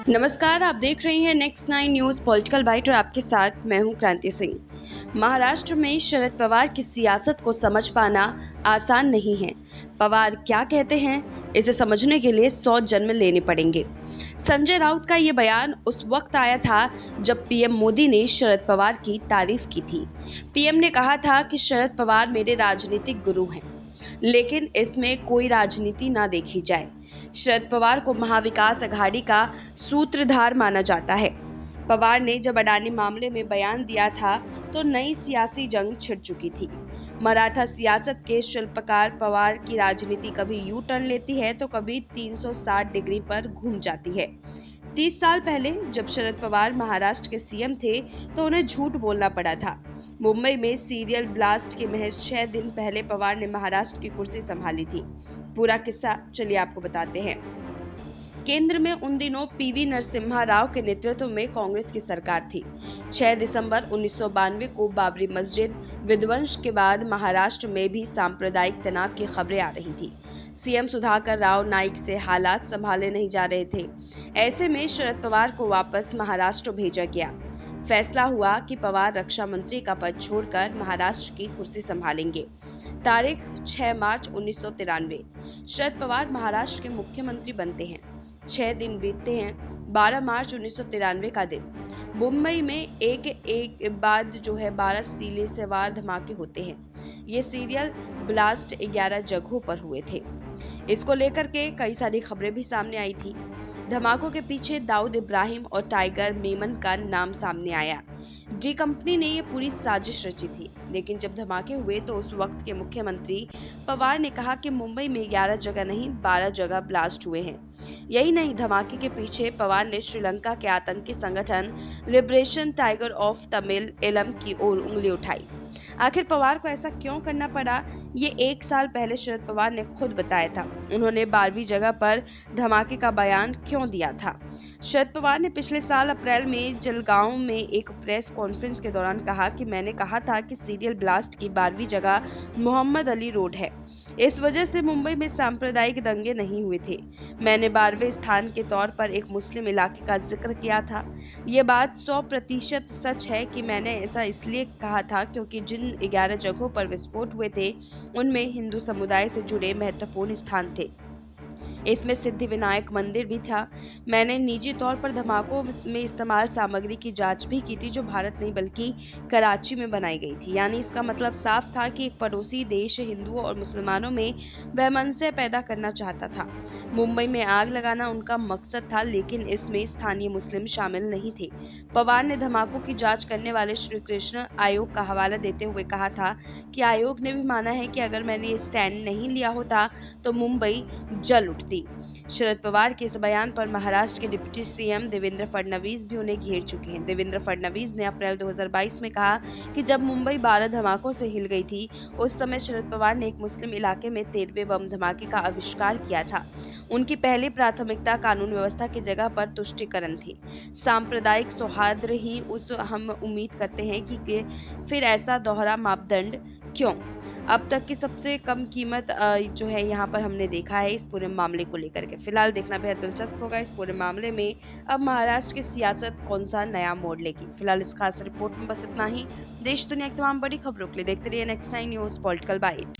नमस्कार, आप देख रहे हैं नेक्स्ट 9 न्यूज़ पॉलिटिकल बाइट और आपके साथ मैं हूं क्रांति सिंह। महाराष्ट्र में शरद पवार की सियासत को समझ पाना आसान नहीं है। पवार क्या कहते हैं, इसे समझने के लिए 100 जन्म लेने पड़ेंगे। संजय राउत का ये बयान उस वक्त आया था जब पीएम मोदी ने शरद पवार की तारीफ की थी। पीएम ने कहा था कि शरद पवार मेरे राजनीतिक गुरु हैं, लेकिन इसमें कोई राजनीति ना देखी जाए। शरद पवार को महाविकास अघाड़ी का सूत्रधार माना जाता है। पवार ने जब अडानी मामले में बयान दिया था तो नई सियासी जंग छिड़ चुकी थी। मराठा सियासत के शिल्पकार पवार की राजनीति कभी यू टर्न लेती है तो कभी 360 डिग्री पर घूम जाती है। 30 साल पहले जब शरद पवार महाराष्ट्र के सीएम थे तो उन्हें झूठ बोलना पड़ा था। मुंबई में सीरियल ब्लास्ट के महज 6 दिन पहले पवार ने महाराष्ट्र की कुर्सी संभाली थी। पूरा किस्सा चलिए आपको बताते हैं। केंद्र में उन दिनों पीवी नरसिम्हा राव के नेतृत्व में कांग्रेस की सरकार थी। 6 दिसंबर 1992 को बाबरी मस्जिद विध्वंस के बाद महाराष्ट्र में भी सांप्रदायिक तनाव की खबरें आ रही थी। सीएम सुधाकर राव नाइक से हालात संभाले नहीं जा रहे थे। ऐसे में शरद पवार को वापस महाराष्ट्र भेजा गया। फैसला हुआ कि पवार रक्षा मंत्री का पद छोड़कर महाराष्ट्र की कुर्सी संभालेंगे। तारीख 6 मार्च 1993। शरद पवार महाराष्ट्र के मुख्यमंत्री बनते हैं। 6 दिन बीतते हैं। 12 मार्च 1993 का दिन मुंबई में एक बाद 12 सीले सवार धमाके होते हैं। ये सीरियल ब्लास्ट 11 जगहों पर हुए थे। इसको लेकर के कई सारी खबरें भी सामने आई थी। धमाकों के पीछे दाऊद इब्राहिम और टाइगर मेमन का नाम सामने आया। डी कंपनी ने ये पूरी साजिश रची थी, लेकिन जब धमाके हुए तो उस वक्त के मुख्यमंत्री पवार ने कहा कि मुंबई में 11 जगह नहीं 12 जगह ब्लास्ट हुए हैं। यही नहीं, धमाके के पीछे पवार ने श्रीलंका के आतंकी संगठन liberation tiger of Tamil Eelam की ओर उंगली उठाई। आखिर पवार को ऐसा क्यों करना पड़ा, ये 1 साल पहले शरद पवार ने खुद बताया था। उन्होंने 12वीं जगह पर धमाके का बयान क्यों दिया था? शरद पवार ने पिछले साल अप्रैल में जलगांव में एक प्रेस कॉन्फ्रेंस के दौरान कहा कि मैंने कहा था कि सीरियल ब्लास्ट की 12वीं जगह मोहम्मद अली रोड है। इस वजह से मुंबई में सांप्रदायिक दंगे नहीं हुए थे। मैंने 12वें स्थान के तौर पर एक मुस्लिम इलाके का जिक्र किया था। ये बात 100% सच है कि मैंने ऐसा इसलिए कहा था क्योंकि जिन 11 जगहों पर विस्फोट हुए थे उनमें हिंदू समुदाय से जुड़े महत्वपूर्ण स्थान थे। इसमें सिद्धि विनायक मंदिर भी था। मैंने निजी तौर पर धमाकों में इस्तेमाल सामग्री की जांच भी की थी, जो भारत नहीं बल्कि कराची में बनाई गई थी। यानी इसका मतलब साफ था कि एक पड़ोसी देश हिंदुओं और मुसलमानों में वैमनस्य पैदा करना चाहता था। मुंबई में आग लगाना उनका मकसद था, लेकिन इसमें स्थानीय मुस्लिम शामिल नहीं थे। पवार ने धमाकों की जाँच करने वाले श्री कृष्ण आयोग का हवाला देते हुए कहा था कि आयोग ने भी माना है कि अगर मैंने ये स्टैंड नहीं लिया होता तो मुंबई जल उठती। शरद पवार के इस बयान पर महाराष्ट्र के डिप्टी सीएम देवेंद्र फडणवीस भी उन्हें घेर चुके हैं। देवेंद्र फडणवीस ने अप्रैल 2022 में कहा कि जब मुंबई 12 धमाकों से हिल गई थी, उस समय शरद पवार ने एक मुस्लिम इलाके में 13वें बम धमाके का आविष्कार किया था। उनकी पहली प्राथमिकता कानून व्यवस्था की जगह पर तुष्टीकरण थी। सांप्रदायिक सौहार्द ही उस हम उम्मीद करते हैं कि फिर ऐसा दोहरा मापदंड क्यों? अब तक की सबसे कम कीमत यहाँ पर हमने देखा है इस पूरे मामले को लेकर के। फिलहाल देखना बेहद दिलचस्प होगा इस पूरे मामले में अब महाराष्ट्र की सियासत कौन सा नया मोड़ लेगी। फिलहाल इस खास रिपोर्ट में बस इतना ही। देश दुनिया की तमाम बड़ी खबरों के लिए देखते रहिए नेक्स्ट 9 न्यूज़ पॉलिटिकल बाइट।